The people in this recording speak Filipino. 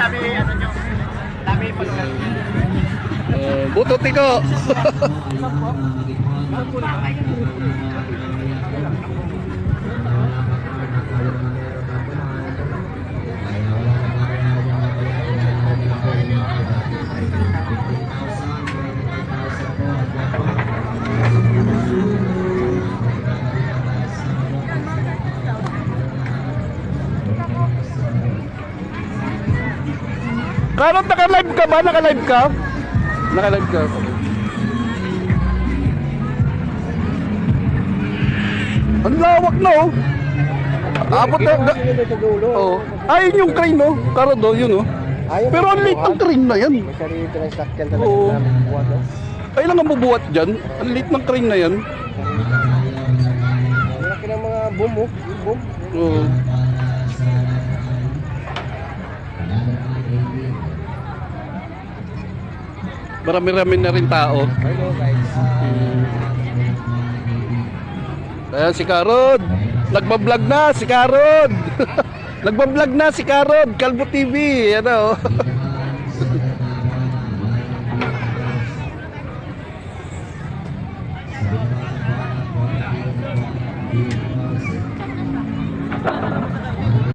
dami ano nyo. Dami pagkat. Butot ko. Karot, naka-live ka ba? Naka-live ka? Naka-live ka. Ang lawak na oh. Abot na. Oh. Ayun yung crane no. Karot oh, yun oh. Pero ang liit ng crane na yan. May sarili ng sakyan talaga Oo. na bubuhat, no? Ay lang ang bubuhat dyan. Ang liit ng crane na yan. Malaki ng mga boom, oh. Boom. Oo. Marami-rami na rin tao. Hello guys. Ayan si Karod. Nagbablog na si Karod. Nagbablog na si Karod. Kalbo TV. Ano?